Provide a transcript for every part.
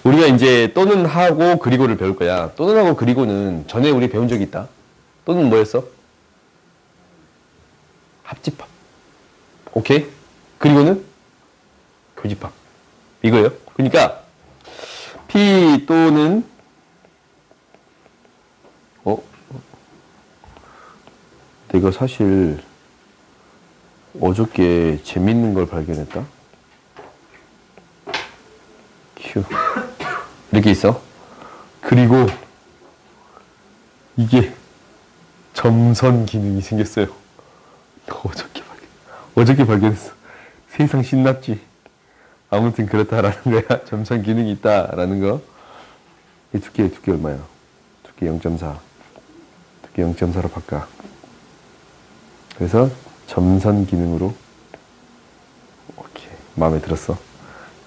우리가 이제 또는 하고 그리고를 배울 거야. 또는 하고 그리고는 전에 우리 배운 적이 있다. 또는 뭐였어? 합집합. 오케이? 그리고는 교집합. 이거예요. 그러니까 P 또는 내가 사실 어저께 재밌는 걸 발견했다. Q 이렇게 있어. 그리고 이게 점선 기능이 생겼어요. 어저께 발견했어. 세상 신났지. 아무튼 그렇다라는 거야. 점선 기능이 있다라는 거. 이 두께 얼마야? 두께 0.4. 두께 0.4로 바꿔. 그래서 점선 기능으로. 오케이. 마음에 들었어.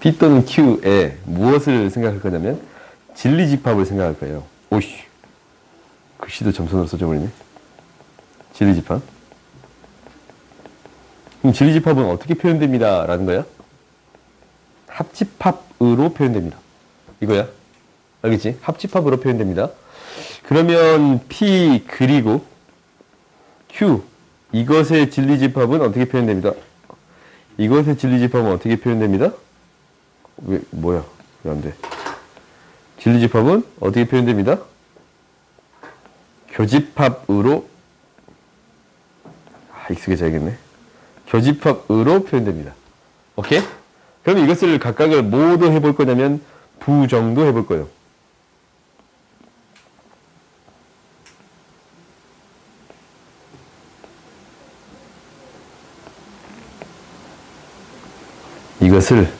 P 또는 Q에 무엇을 생각할 거냐면 진리집합을 생각할 거예요. 오씨. 글씨도 점선으로 써져버리네. 진리집합. 그럼 진리집합은 어떻게 표현됩니다? 라는 거야? 합집합으로 표현됩니다. 이거야. 알겠지? 합집합으로 표현됩니다. 그러면 P 그리고 Q 이것의 진리집합은 어떻게 표현됩니다? 이것의 진리집합은 어떻게 표현됩니다? 뭐야? 왜 안 돼? 진리집합은 어떻게 표현됩니다? 교집합으로 익숙해져야겠네. 교집합으로 표현됩니다. 오케이? 그럼 이것을 각각을 뭐도 해볼 거냐면 부정도 해볼 거예요. 이것을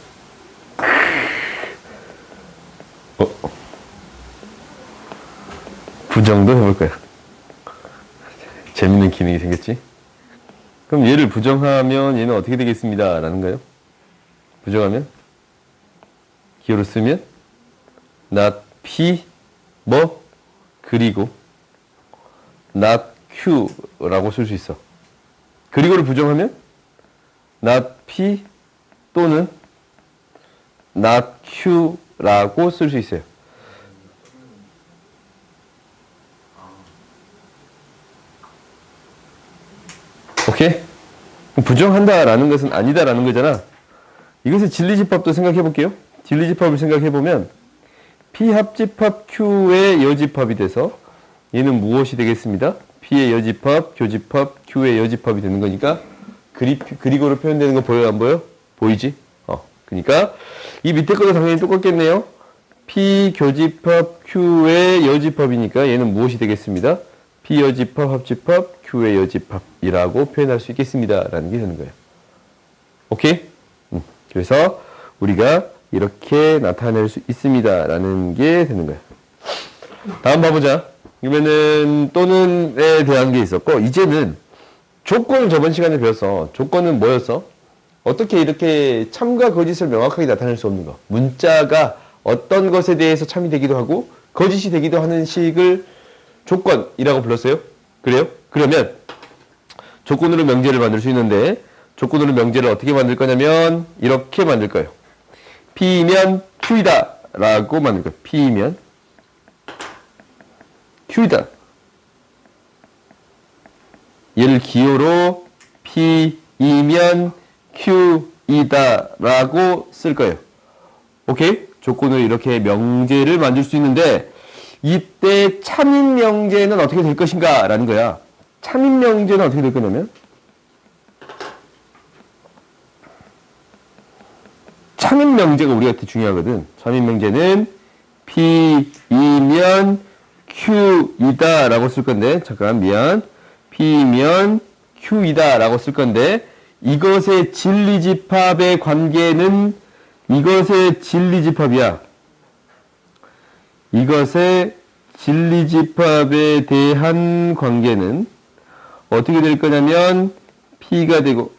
부정도 해볼 거야. 재밌는 기능이 생겼지? 그럼 얘를 부정하면 얘는 어떻게 되겠습니다? 라는 거예요. 부정하면 기호를 쓰면 not P 뭐 그리고 not Q라고 쓸 수 있어. 그리고를 부정하면 not P 또는 not Q라고 쓸 수 있어요. 오케이? 부정한다라는 것은 아니다라는 거잖아. 이것의 진리집합도 생각해 볼게요. 진리집합을 생각해 보면 P 합집합 Q의 여집합이 돼서 얘는 무엇이 되겠습니다? P의 여집합, 교집합, Q의 여집합이 되는 거니까 그리고로 표현되는 거 보여요? 안 보여? 보이지? 그러니까 이 밑에 것도 당연히 똑같겠네요. P 교집합 Q의 여집합이니까 얘는 무엇이 되겠습니다? P 여집합, 합집합, Q의 여집합이라고 표현할 수 있겠습니다. 라는 게 되는 거예요. 오케이? 그래서 우리가 이렇게 나타낼 수 있습니다. 라는 게 되는 거예요. 다음 봐보자. 그러면은 또는에 대한 게 있었고, 이제는 조건을 저번 시간에 배웠어. 조건은 뭐였어? 어떻게 이렇게 참과 거짓을 명확하게 나타낼 수 없는 거. 문자가 어떤 것에 대해서 참이 되기도 하고 거짓이 되기도 하는 식을 조건이라고 불렀어요. 그래요? 그러면 조건으로 명제를 만들 수 있는데 조건으로 명제를 어떻게 만들 거냐면 이렇게 만들 거예요. P면 Q이다 라고 만들 거예요. P면 Q이다. 얘를 기호로 P이면 Q이다 라고 쓸 거예요. 오케이? 조건으로 이렇게 명제를 만들 수 있는데 이때 참인 명제는 어떻게 될 것인가 라는 거야. 참인 명제는 어떻게 될 거냐면 참인 명제가 우리한테 중요하거든. 참인 명제는 P이면 Q이다 라고 쓸 건데 잠깐 미안. P면 Q이다 라고 쓸 건데 이것의 진리집합의 관계는 이것의 진리집합이야. 이것의 진리집합에 대한 관계는 어떻게 될 거냐면 P가 되고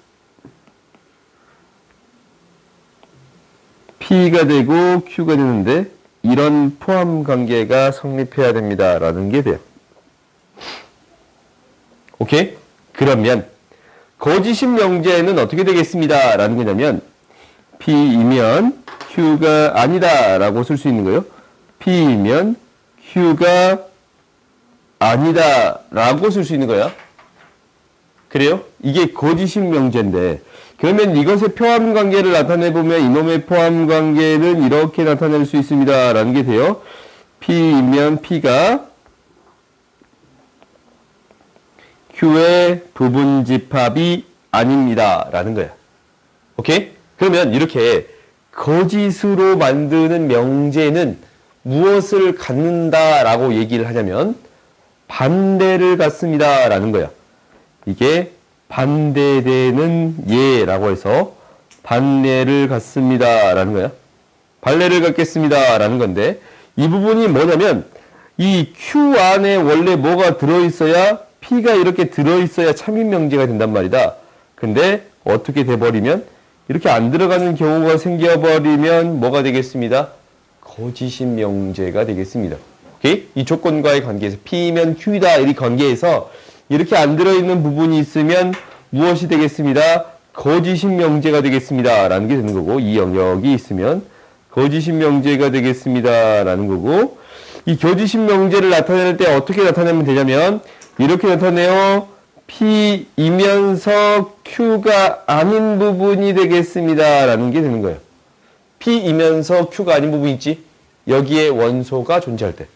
Q가 되는데 이런 포함 관계가 성립해야 됩니다. 라는 게 돼요. 오케이? 그러면 거짓인 명제는 어떻게 되겠습니다. 라는 거냐면 P이면 Q가 아니다 라고 쓸 수 있는 거예요. P이면 Q가 아니다 라고 쓸 수 있는 거야. 그래요? 이게 거짓인 명제인데, 그러면 이것의 포함 관계를 나타내보면 이놈의 포함 관계는 이렇게 나타낼 수 있습니다 라는 게 돼요. P이면 P가 Q의 부분집합이 아닙니다 라는 거야. 오케이? 그러면 이렇게 거짓으로 만드는 명제는 무엇을 갖는다 라고 얘기를 하냐면 반대를 갖습니다 라는 거야. 이게 반대되는 예라고 해서 반례를 갖습니다 라는 거야. 반례를 갖겠습니다 라는 건데, 이 부분이 뭐냐면 이 Q 안에 원래 뭐가 들어있어야, P가 이렇게 들어있어야 참인 명제가 된단 말이다. 근데 어떻게 돼버리면, 이렇게 안 들어가는 경우가 생겨버리면 뭐가 되겠습니다? 거짓인 명제가 되겠습니다. 오케이? 이 조건과의 관계에서 P면 Q이다 이 관계에서 이렇게 안 들어있는 부분이 있으면 무엇이 되겠습니다? 거짓인 명제가 되겠습니다 라는 게 되는 거고, 이 영역이 있으면 거짓인 명제가 되겠습니다 라는 거고, 이 거짓인 명제를 나타낼 때 어떻게 나타내면 되냐면 이렇게 나타내요. P이면서 Q가 아닌 부분이 되겠습니다 라는 게 되는 거예요. P이면서 Q가 아닌 부분 있지? 여기에 원소가 존재할 때.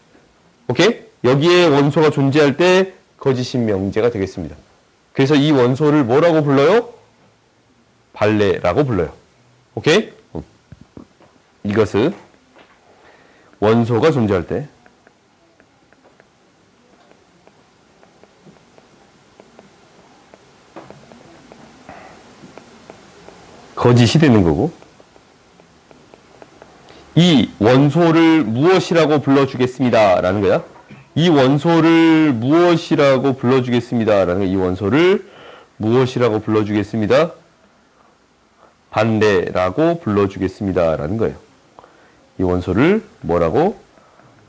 오케이? 여기에 원소가 존재할 때 거짓인 명제가 되겠습니다. 그래서 이 원소를 뭐라고 불러요? 반례라고 불러요. 오케이? 이것은 원소가 존재할 때 거짓이 되는 거고, 이 원소를 무엇이라고 불러주겠습니다 라는 거야. 이 원소를 무엇이라고 불러주겠습니다 라는 거야. 이 원소를 무엇이라고 불러주겠습니다? 반대라고 불러주겠습니다 라는 거예요. 이 원소를 뭐라고?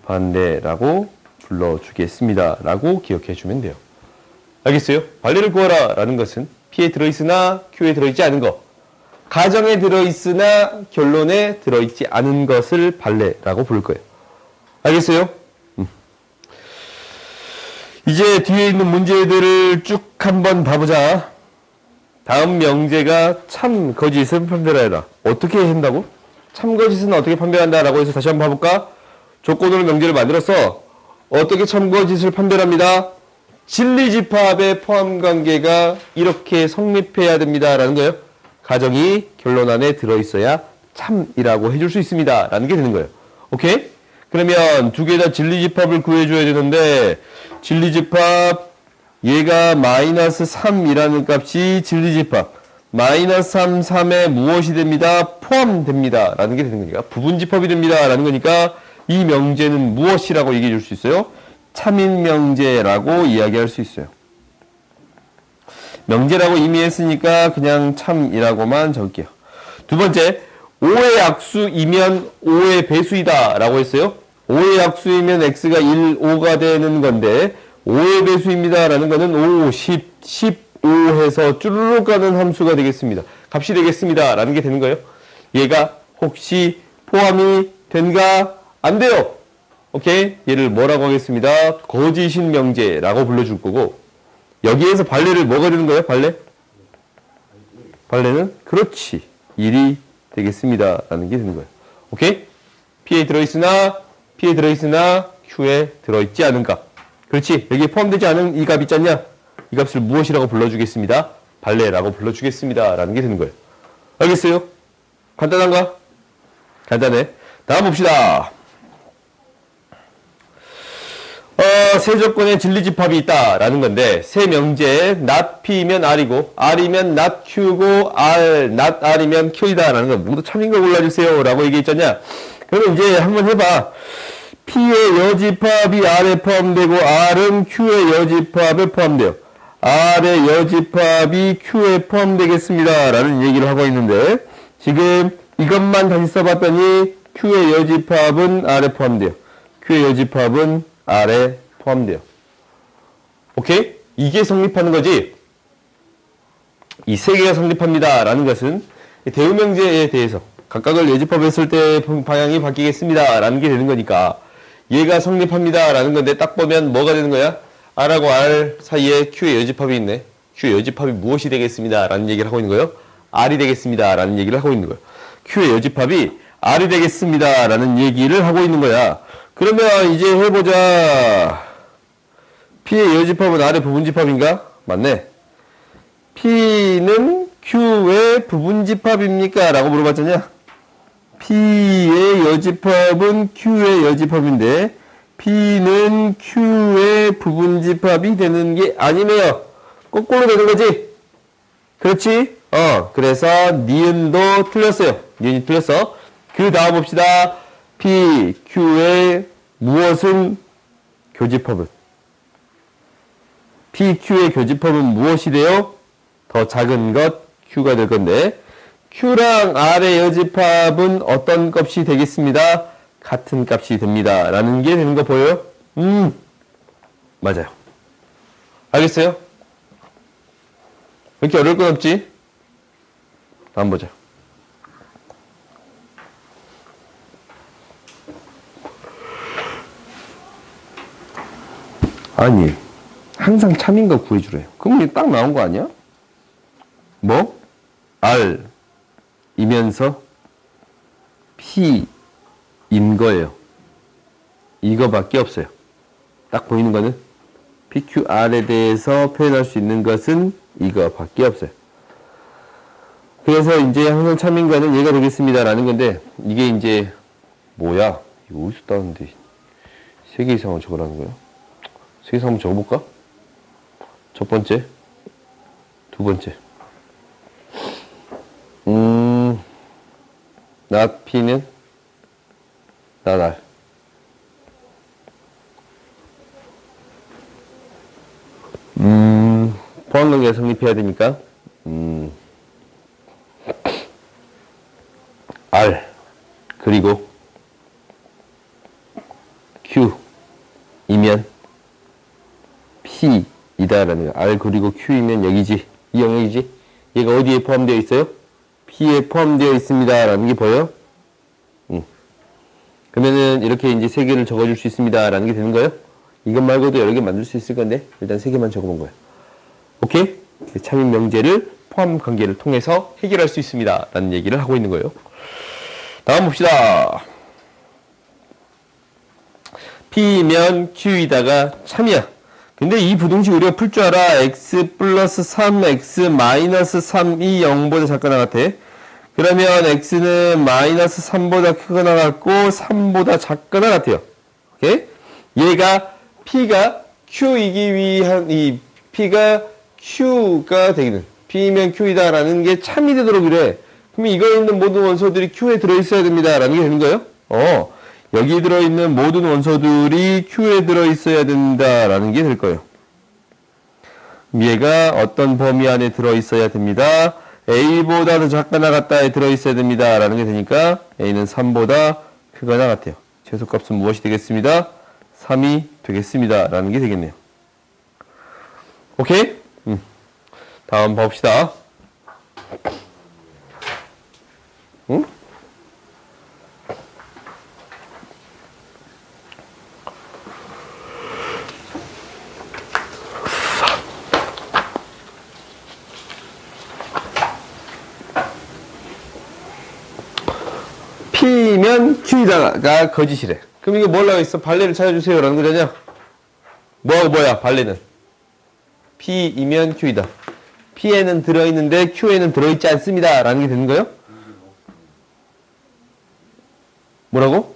반대라고 불러주겠습니다 라고 기억해 주면 돼요. 알겠어요? 반례를 구하라 라는 것은 P에 들어있으나 Q에 들어있지 않은 것, 가정에 들어있으나 결론에 들어있지 않은 것을 반례라고 부를 거예요. 알겠어요? 이제 뒤에 있는 문제들을 쭉 한번 봐보자. 다음 명제가 참 거짓을 판별하라. 어떻게 한다고? 참 거짓은 어떻게 판별한다라고 해서 다시 한번 봐볼까? 조건으로 명제를 만들어서 어떻게 참 거짓을 판별합니다. 진리집합의 포함관계가 이렇게 성립해야 됩니다라는 거예요. 가정이 결론 안에 들어있어야 참이라고 해줄 수 있습니다 라는 게 되는 거예요. 오케이? 그러면 두 개 다 진리집합을 구해줘야 되는데, 진리집합 얘가 마이너스 3이라는 값이 진리집합 마이너스 3, 3에 무엇이 됩니다? 포함됩니다 라는 게 되는 거니까 부분집합이 됩니다 라는 거니까 이 명제는 무엇이라고 얘기해 줄 수 있어요? 참인 명제라고 이야기할 수 있어요. 명제라고 이미 했으니까 그냥 참이라고만 적을게요. 두 번째, 5의 약수이면 5의 배수이다 라고 했어요. 5의 약수이면 x가 1, 5가 되는 건데 5의 배수입니다 라는 거는 5, 10, 15 해서 쭈르륵 가는 함수가 되겠습니다. 값이 되겠습니다 라는 게 되는 거예요. 얘가 혹시 포함이 된가? 안 돼요. 오케이? 얘를 뭐라고 하겠습니다? 거짓인 명제라고 불러줄 거고, 여기에서 반례를 뭐가 되는 거예요? 반례? 반례는 그렇지 1이 되겠습니다 라는 게 되는 거예요. 오케이? P에 들어있으나 Q에 들어있지 않은 값, 그렇지, 여기에 포함되지 않은 이 값 있지 않냐? 이 값을 무엇이라고 불러주겠습니다? 반례라고 불러주겠습니다 라는 게 되는 거예요. 알겠어요? 간단한가? 간단해. 다음 봅시다. 세 조건의 진리집합이 있다라는 건데, 세 명제에 not P면 R이고 R이면 not Q고 not R이면 Q이다라는 거 모두 참인 거 골라주세요 라고 얘기했잖냐. 그러면 이제 한번 해봐. P의 여집합이 R에 포함되고 R은 Q의 여집합에 포함돼요. R의 여집합이 Q에 포함되겠습니다 라는 얘기를 하고 있는데, 지금 이것만 다시 써봤더니 Q의 여집합은 R에 포함돼요. Q의 여집합은 R에 포함돼요. 오케이? 이게 성립하는 거지. 이 세 개가 성립합니다 라는 것은 대우명제에 대해서 각각을 여집합했을 때 방향이 바뀌겠습니다. 라는 게 되는 거니까 얘가 성립합니다. 라는 건데 딱 보면 뭐가 되는 거야? R하고 R 사이에 Q의 여집합이 있네. Q의 여집합이 무엇이 되겠습니다. 라는 얘기를 하고 있는 거예요. R이 되겠습니다. 라는 얘기를 하고 있는 거예요. Q의 여집합이 R이 되겠습니다. 라는 얘기를 하고 있는 거야. 그러면 이제 해보자. P의 여집합은 R의 부분집합인가? 맞네. P는 Q의 부분집합입니까? 라고 물어봤잖냐? P의 여집합은 Q의 여집합인데 P는 Q의 부분집합이 되는 게 아니네요. 거꾸로 되는 거지? 그렇지? 그래서 니은도 틀렸어요. 니은이 틀렸어. 그 다음 봅시다. P, Q의 무엇은 교집합은? P, Q의 교집합은 무엇이 돼요? 더 작은 것 Q가 될 건데 Q랑 R의 여집합은 어떤 값이 되겠습니다? 같은 값이 됩니다. 라는 게 되는 거 보여요? 맞아요. 알겠어요? 왜 이렇게 어려울 건 없지? 다음 보자. 아니, 항상 참인 거 구해주래요. 그럼 이게 딱 나온 거 아니야? 뭐? R 이면서 P인 거예요. 이거밖에 없어요. 딱 보이는 거는 PQR에 대해서 표현할 수 있는 것은 이거밖에 없어요. 그래서 이제 항상 참인과는 얘가 되겠습니다. 라는 건데 이게 이제 뭐야? 이거 어디서 따는데 3개 이상을 적으라는 거야? 3개 이상 한번 적어볼까? 첫 번째, 두 번째. not P는 not R. 포함관계가 성립해야 되니까 R 그리고 Q이면 P이다라는 거야. R 그리고 Q이면 여기지. 이 영역이지. 얘가 어디에 포함되어 있어요? P에 포함되어 있습니다. 라는 게 보여요? 그러면은 이렇게 이제 3개를 적어줄 수 있습니다. 라는 게 되는 거예요? 이것 말고도 여러 개 만들 수 있을 건데 일단 3개만 적어본 거예요. 오케이? 참인 명제를 포함 관계를 통해서 해결할 수 있습니다. 라는 얘기를 하고 있는 거예요. 다음 봅시다. P면 Q이다가 참이야. 근데 이 부등식 우리가 풀 줄 알아. x 플러스 3, x 마이너스 3이 0보다 작거나 같아. 그러면 x는 마이너스 3보다 크거나 같고 3보다 작거나 같아요. 오케이? 얘가 P가 Q이기 위한 이 P가 Q가 되기는 P면 Q이다 라는 게 참이 되도록 이래. 그럼 이거에 있는 모든 원소들이 Q에 들어있어야 됩니다 라는 게 되는 거예요? 여기 들어있는 모든 원소들이 Q에 들어있어야 된다 라는 게 될 거예요. 얘가 어떤 범위 안에 들어있어야 됩니다. A보다 더 작거나 같다에 들어있어야 됩니다 라는 게 되니까 A는 3보다 크거나 같아요. 최소값은 무엇이 되겠습니다? 3이 되겠습니다 라는 게 되겠네요. 오케이? 다음 봅시다. 응? P면 Q이다가 거짓이래. 그럼 이거 뭐라고 있어? 발레를 찾아주세요 라는 거잖아. 뭐야 발레는? P이면 Q이다. P에는 들어있는데 Q에는 들어있지 않습니다 라는 게 되는 거예요? 뭐라고?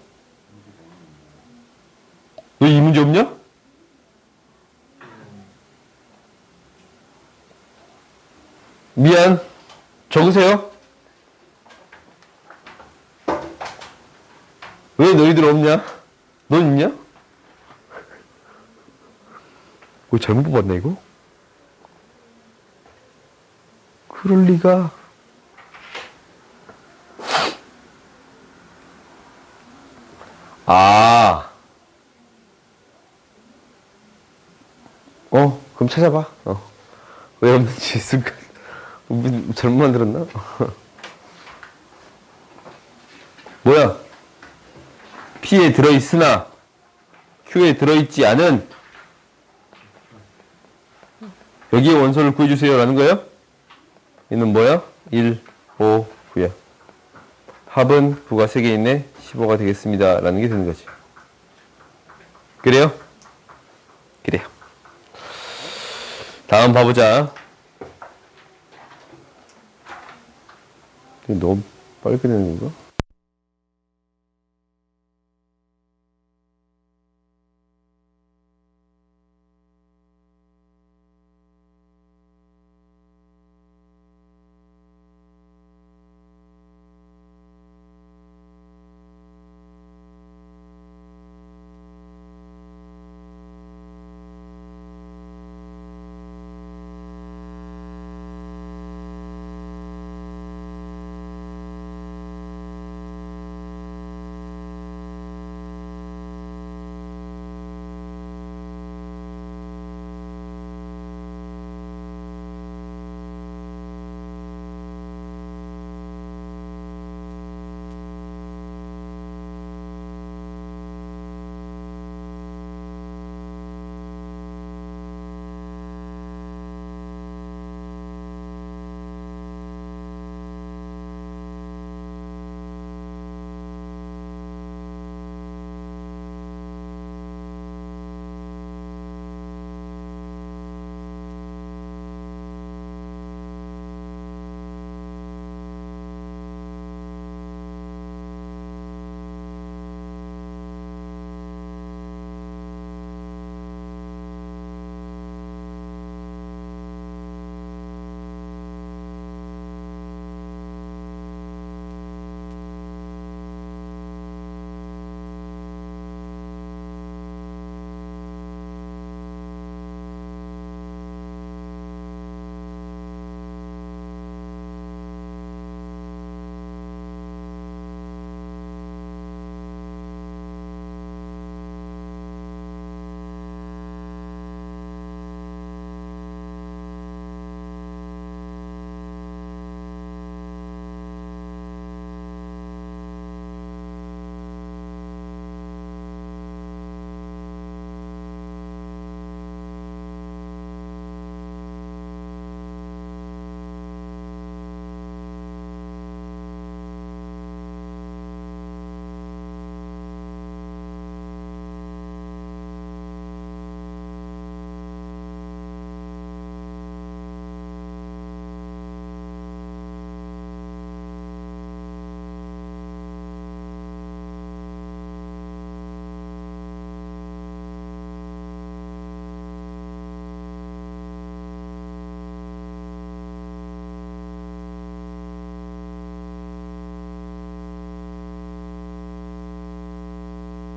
너 이 문제 없냐? 미안. 적으세요. 왜 너희들 없냐? 넌 있냐? 뭐 잘못 뽑았나 이거? 그럴 리가. 그럼 찾아봐. 왜 없는지 순간 잘못 만들었나? P에 들어있으나 Q에 들어있지 않은 여기에 원소를 구해주세요 라는 거예요. 얘는 뭐야? 1, 5, 9야. 합은 9가 3개 있네. 15가 되겠습니다 라는 게 되는 거지. 그래요? 그래요. 다음 봐보자. 너무 빨리 끝내는 건가?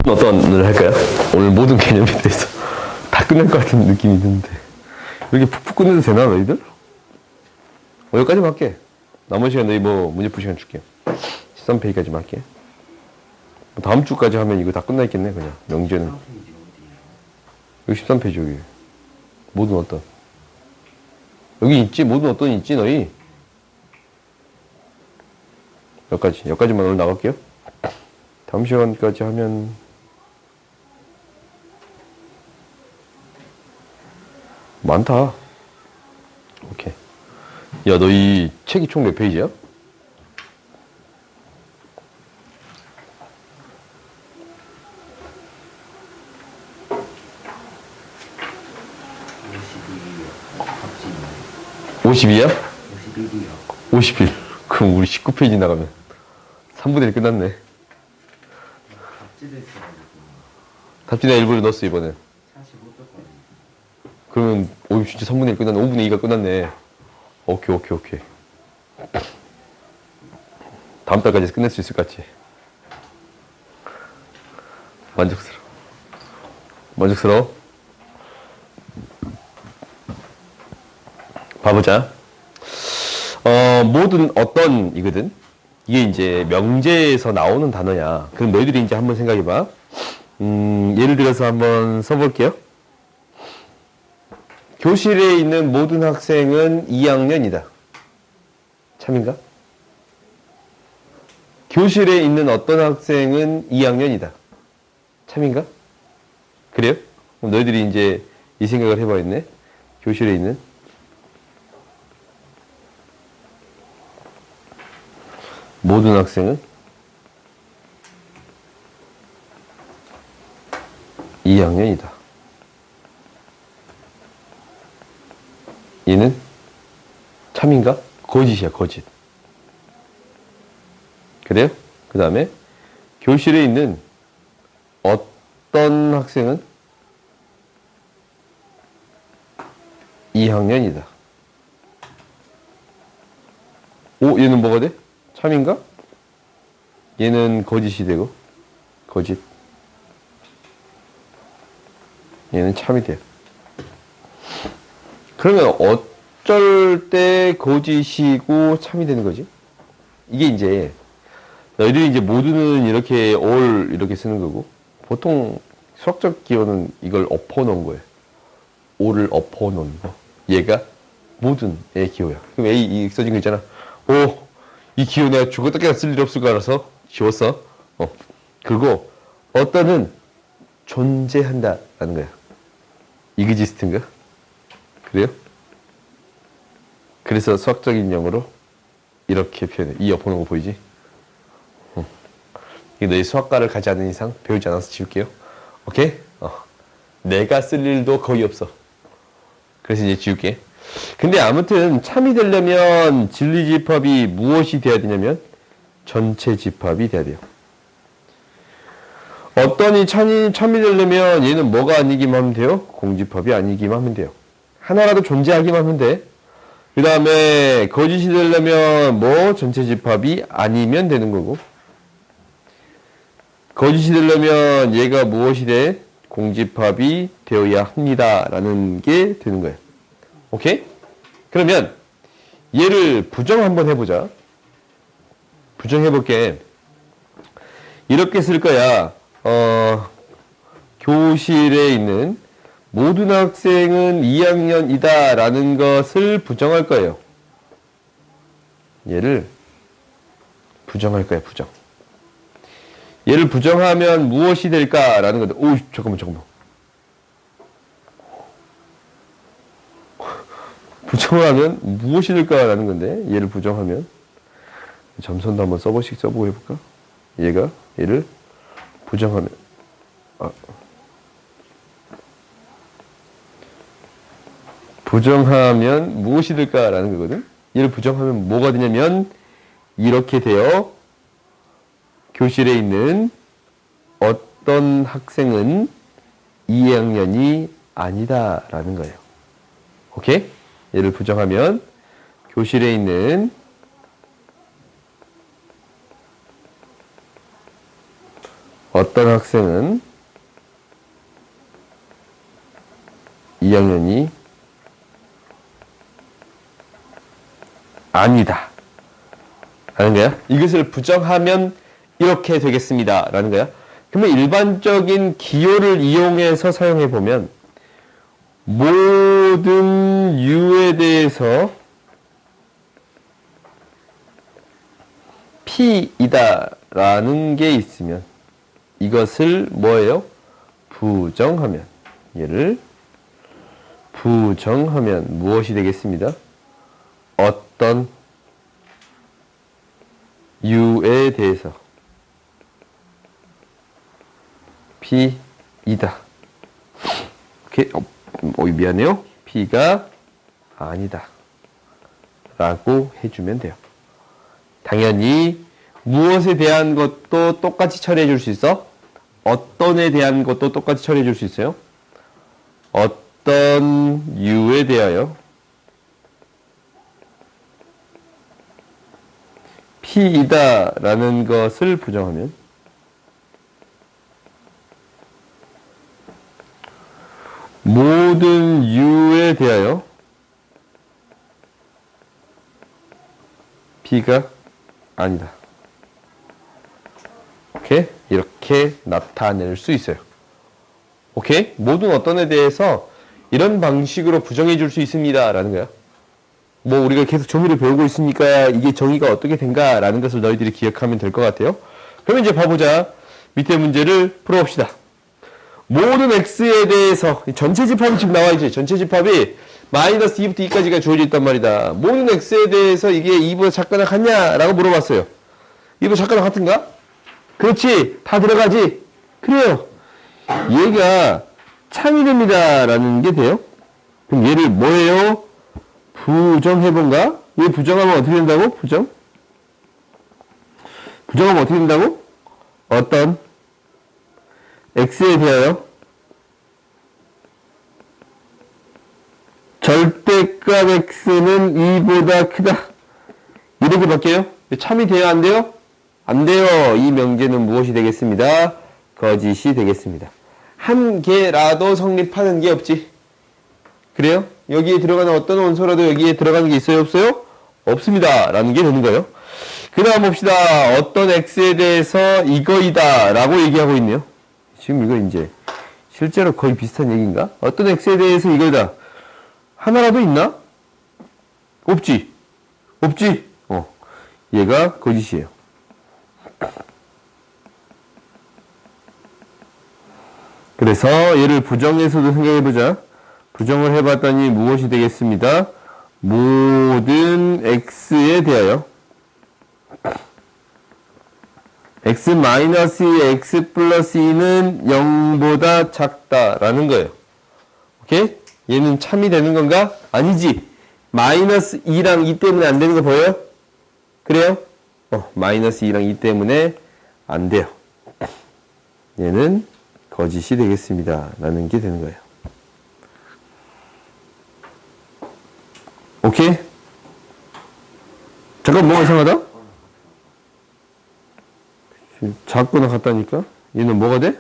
어떤 을 할까요? 오늘 모든 개념에 대해서 다 끝날 것 같은 느낌이 드는데 이렇게 푹푹 끝내도 되나 너희들? 여기까지만 할게. 나머지 시간 너희 뭐 문제 풀 시간 줄게. 13페이지까지만 할게. 다음 주까지 하면 이거 다 끝나 있겠네 그냥 명제는. 여기 13페이지 여기 모든 어떤 여기 있지? 모든 어떤 있지 너희? 여기까지만 오늘 나갈게요. 다음 시간까지 하면 많다. 오케이. 야, 너희 책이 총 몇 페이지야? (52야) 51이요. 51. 그럼 우리 19페이지 나가면 3분의 1 끝났네. 답지다 일부러 넣었어 이번엔. 45쪽까지. 그러면 오 진짜 3분의 1 끝났네. 5분의 2가 끝났네. 오케이. 다음 달까지 끝낼 수 있을 것 같지? 만족스러워? 봐보자. 모든 어떤 이거든. 이게 이제 명제에서 나오는 단어야. 그럼 너희들이 이제 한번 생각해봐. 예를 들어서 한번 써볼게요. 교실에 있는 모든 학생은 2학년이다. 참인가? 교실에 있는 어떤 학생은 2학년이다. 참인가? 그래요? 그럼 너희들이 이제 이 생각을 해봐야겠네. 교실에 있는 모든 학생은 2학년이다. 얘는 참인가? 거짓이야, 거짓. 그래요? 그 다음에 교실에 있는 어떤 학생은 2학년이다. 오, 얘는 뭐가 돼? 참인가? 얘는 거짓이 되고, 거짓. 얘는 참이 돼요. 그러면 어쩔 때 거짓이고 참이 되는 거지? 이게 이제 너희들이 이제 모두는 이렇게 all 이렇게 쓰는 거고, 보통 수학적 기호는 이걸 엎어 놓은 거예요. all을 엎어 놓은 거. 얘가 모든의 기호야. 그럼 A 이 써진 거 있잖아. 오, 이 기호 내가 죽었다 깨나 쓸 일 없을 거라서 지웠어. 그리고 어떤은 존재한다라는 거야. 이그지스트인가? 그래요? 그래서 수학적인 용어로 이렇게 표현해. 이 엎어 놓은 거 보이지? 이게 너희 수학과를 가지 않는 이상 배우지 않아서 지울게요. 오케이? 내가 쓸 일도 거의 없어. 그래서 이제 지울게. 근데 아무튼 참이 되려면 진리집합이 무엇이 돼야 되냐면 전체 집합이 돼야 돼요. 어떤이 참이 되려면 얘는 뭐가 아니기만 하면 돼요? 공집합이 아니기만 하면 돼요. 하나라도 존재하기만 하면 돼. 그 다음에 거짓이 되려면 뭐 전체 집합이 아니면 되는 거고, 거짓이 되려면 얘가 무엇이 돼? 공집합이 되어야 합니다 라는 게 되는 거예요. 오케이? 그러면 얘를 부정 한번 해보자. 부정해볼게. 이렇게 쓸 거야. 교실에 있는 모든 학생은 2학년이다 라는 것을 부정할 거예요. 얘를 부정할 거야, 부정. 얘를 부정하면 무엇이 될까라는 건데, 오, 잠깐만. 부정하면 무엇이 될까라는 건데, 얘를 부정하면. 점선도 한번 써보고 해볼까? 얘를 부정하면, 부정하면 무엇이 될까라는 거거든? 얘를 부정하면 뭐가 되냐면, 이렇게 돼요. 교실에 있는 어떤 학생은 2학년이 아니다 라는 거예요. 오케이? 얘를 부정하면 교실에 있는 어떤 학생은 2학년이 아니다 라는 거야. 이것을 부정하면 이렇게 되겠습니다 라는 거야. 그러면 일반적인 기호를 이용해서 사용해 보면 모든 U에 대해서 P이다 라는 게 있으면 이것을 뭐예요? 부정하면, 얘를 부정하면 무엇이 되겠습니다? 어떤 U에 대해서 P이다. 오케이. 미안해요. P가 아니다. 라고 해주면 돼요. 당연히 무엇에 대한 것도 똑같이 처리해 줄 수 있어? 어떤에 대한 것도 똑같이 처리해 줄 수 있어요? 어떤 U에 대하여 P이다 라는 것을 부정하면 모든 U에 대하여 P가 아니다. 오케이? 이렇게 나타낼 수 있어요. 오케이? 모든 어떤에 대해서 이런 방식으로 부정해 줄 수 있습니다 라는 거야. 뭐 우리가 계속 정의를 배우고 있으니까 이게 정의가 어떻게 된가 라는 것을 너희들이 기억하면 될 것 같아요. 그러면 이제 봐보자. 밑에 문제를 풀어봅시다. 모든 x에 대해서 전체 집합이 지금 나와 있지. 전체 집합이 마이너스 2부터 2까지가 주어져 있단 말이다. 모든 x에 대해서 이게 2보다 작거나 같냐라고 물어봤어요. 2보다 작거나 같은가? 그렇지. 다 들어가지. 그래요. 얘가 참이됩니다라는 게 돼요. 그럼 얘를 뭐예요? 부정해본가? 얘 부정하면 어떻게 된다고? 부정하면 어떻게 된다고? 어떤 x에 대하여 절대값 x는 2보다 크다. 이렇게 바뀌어요? 참이 돼요? 안 돼요? 안 돼요. 이 명제는 무엇이 되겠습니다? 거짓이 되겠습니다. 한 개라도 성립하는 게 없지. 그래요? 여기에 들어가는 어떤 원소라도 여기에 들어가는 게 있어요? 없어요? 없습니다. 라는 게 되는 거예요. 그 다음 봅시다. 어떤 x에 대해서 이거이다 라고 얘기하고 있네요. 지금 이거 이제 실제로 거의 비슷한 얘기인가? 어떤 x에 대해서 이거이다. 하나라도 있나? 없지. 얘가 거짓이에요. 그래서 얘를 부정해서도 생각해보자. 부정을 해봤더니 무엇이 되겠습니다? 모든 x에 대하여 x-2, x 플러스 2는 0보다 작다라는 거예요. 오케이? 얘는 참이 되는 건가? 아니지. 마이너스 2랑 2 때문에 안 되는 거 보여요? 그래요? 마이너스 2랑 2 때문에 안 돼요. 얘는 거짓이 되겠습니다. 라는 게 되는 거예요. 오케이? 잠깐 뭐가 이상하다? 작거나 같다니까? 얘는 뭐가 돼?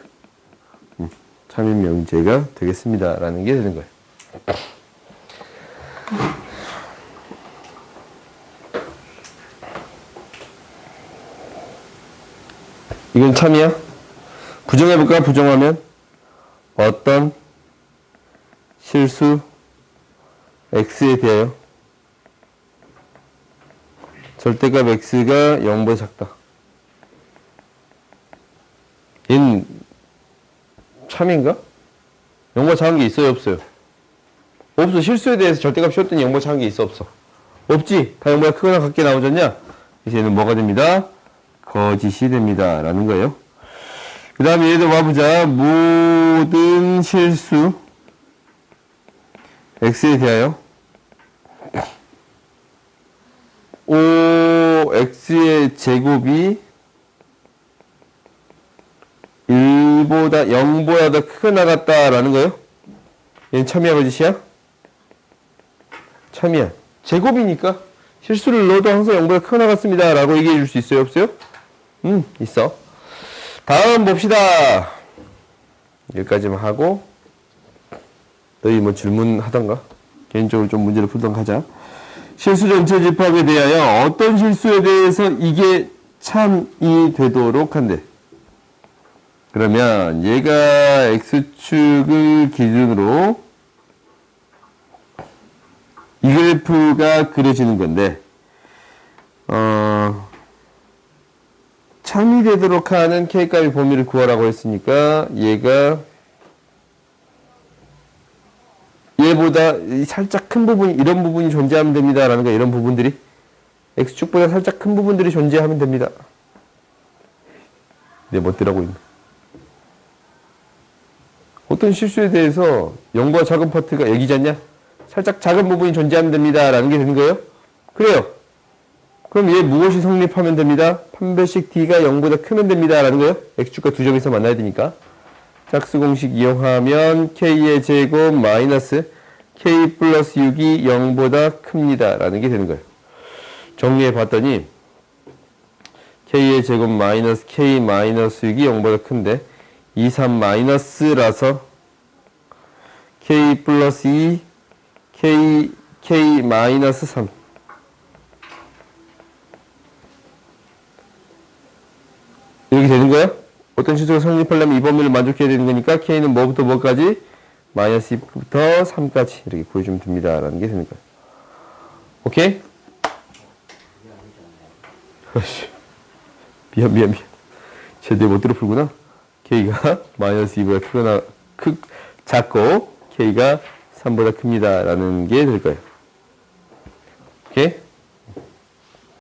참인 명제가 되겠습니다. 라는 게 되는 거예요. 이건 참이야? 부정해볼까? 부정하면 어떤 실수 x에 대하여 절대값 x가 0보다 작다. 얘는 참인가? 0보다 작은 게 있어요? 없어요? 없어. 실수에 대해서 절대값 씌웠더니 0보다 작은 게 있어? 없어? 없지? 다 0보다 크거나 같게 나오잖냐? 그래서 얘는 뭐가 됩니다? 거짓이 됩니다. 라는 거예요. 그 다음에 얘도 와보자. 모든 실수 x에 대하여 x의 제곱이 0보다 더 크게 나갔다라는 거예요. 얘는 참이야, 거짓이야? 참이야. 제곱이니까 실수를 넣어도 항상 0보다 크게 나갔습니다. 라고 얘기해 줄 수 있어요? 없어요? 있어. 다음 봅시다. 여기까지만 하고 너희 뭐 질문하던가 개인적으로 좀 문제를 풀던가 하자. 실수 전체 집합에 대하여 어떤 실수에 대해서 이게 참이 되도록 한대. 그러면 얘가 x축을 기준으로 이 그래프가 그려지는 건데 참이 되도록 하는 k값의 범위를 구하라고 했으니까 얘가 얘보다 살짝 큰 부분이 이런 부분이 존재하면 됩니다. 라는 거 이런 부분들이 x축보다 살짝 큰 부분들이 존재하면 됩니다. 내 멋대로 하고 있네. 어떤 실수에 대해서 0보다 작은 파트가 여기지 않냐? 살짝 작은 부분이 존재하면 됩니다. 라는 게 되는 거예요? 그래요. 그럼 얘 무엇이 성립하면 됩니다? 판별식 D가 0보다 크면 됩니다. 라는 거예요? x축과 두 점에서 만나야 되니까. 짝수 공식 이용하면 k의 제곱 마이너스 k 플러스 6이 0보다 큽니다. 라는 게 되는 거예요. 정리해 봤더니 k의 제곱 마이너스 k 마이너스 6이 0보다 큰데 2, 3 마이너스라서 k 플러스 2 k 마이너스 3 이렇게 되는 거예요? 어떤 실수가 성립하려면 이 범위를 만족해야 되는 거니까 k는 뭐부터 뭐까지? 마이너스 2부터 3까지 이렇게 구해주면 됩니다. 라는 게 되는 거예요. 오케이? 미안. 제대로 못 들어 풀구나. k가 마이너스 2보다 크거나 작고 K가 3보다 큽니다. 라는 게 될 거예요. 오케이?